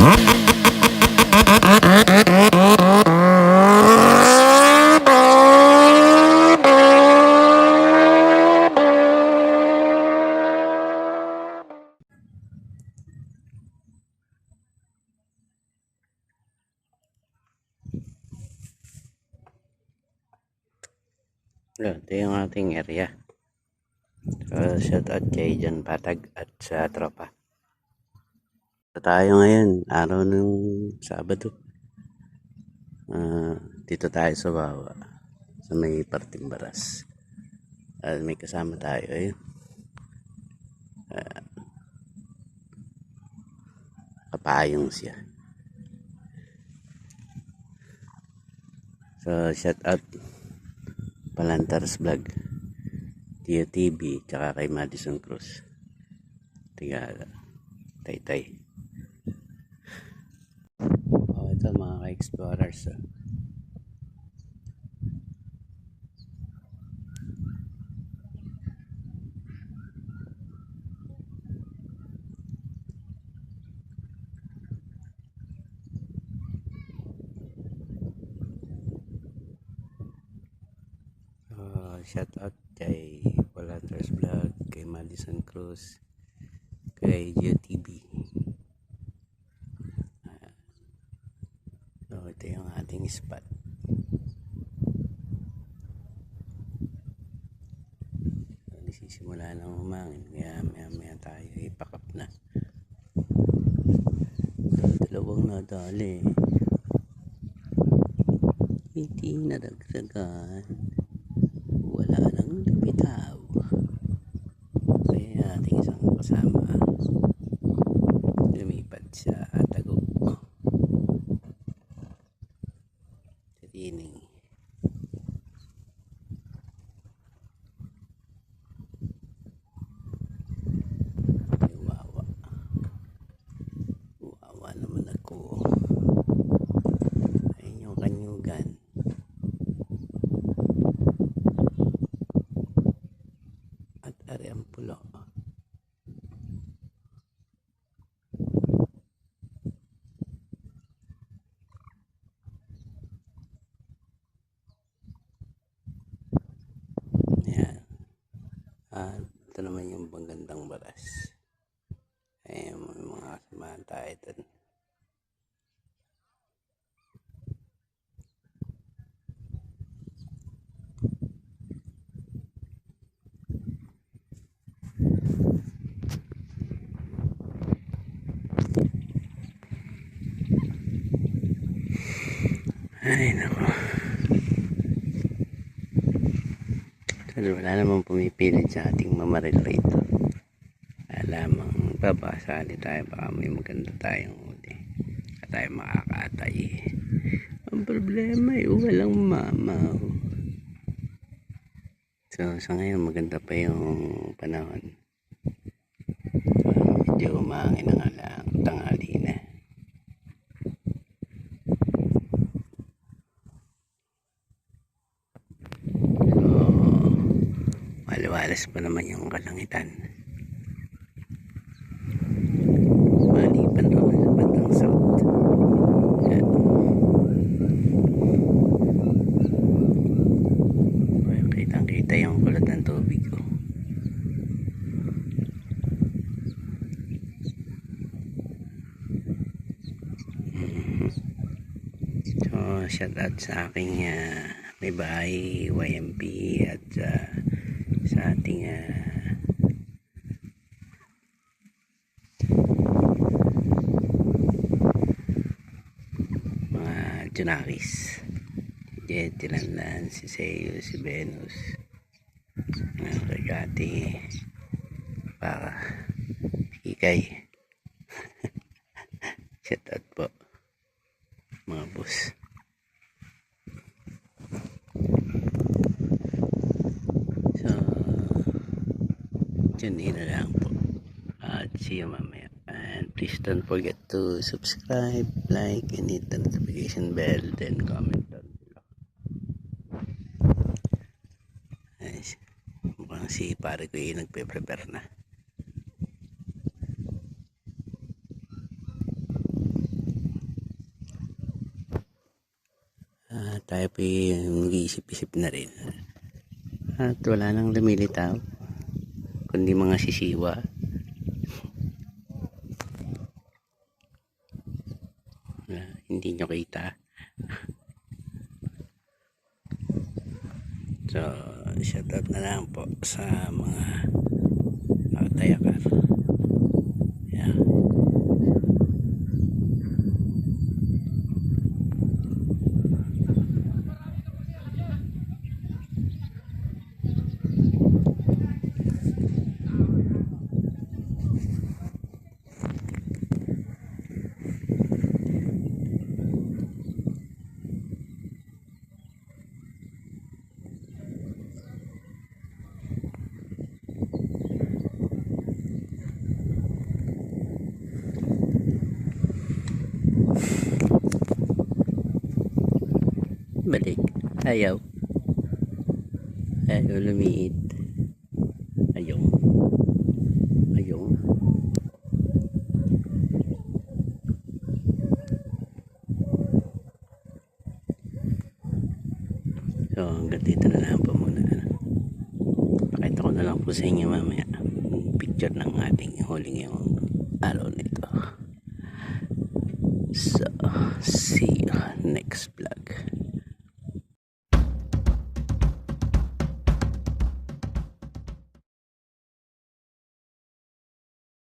Ito yung ating area. So, shout out kay John Patag at sa tropa. So, tayo ngayon, araw ng Sabado. Dito tayo sa Wawa, sa may parting Baras. At may kasama tayo. Ayun. Kapayong siya. So, shout out Palantars Vlog, Tio TV, tsaka kay Madison Cruz. Tigala, Taytay. Ito mga ka-explorers. Shout out kay Palantars Vlog, kay Madison Cruz, kay GTV. So, ito yung ating spot. So, nasisimula ng umangin, kaya maya tayo ipakap na. So, dalawang nadali, hindi nadagdagan, wala nang bitaw. Kaya ating isang kasama lumipad sa Tago sa Tining. Wawa naman ako. Ayun yung kanyugan. At ari ang pulo. Ayan. Ito naman yung Magandang Baras. Ayan yung mga kasamahan tayo dun. Ay nako. So, wala namang pumipilit sa ating mamaril rito. Lamang babasali tayo, baka may maganda tayong huli at tayo makakatay. Ang problema ay walang mamaw. So sa ngayon maganda pa yung panahon. Medyo umangin na nga lang, tanghali na. So maliwalas pa naman yung kalangitan. Maliban naman sa bandang south. Kitang kita yung kulot ng tubig ko. So shout out sa aking may bahay YMP at sa ating mga Junakis, Jetty Lanlan, si Seo, si Venus, Regati, para Ikay. Shout out po mga boss. So dyan na lang po at see you mamaya, and please don't forget to subscribe, like, and hit the notification bell, then comment down below. Mukhang si pare ko yung nagpe-prepare na. tayo po nag-iisip-isip na rin. At wala nang lumilitaw, kundi mga sisiwa. Hindi nyo kita. So, shoutout na lang po sa mga nakatayakar. Yeah. Balik. Ayaw lumiit. Ayaw so hanggang dito na lang po muna. Pakita ko na lang po sa inyo mamaya yung picture ng ating huli ngayong araw nito. So see you next vlog.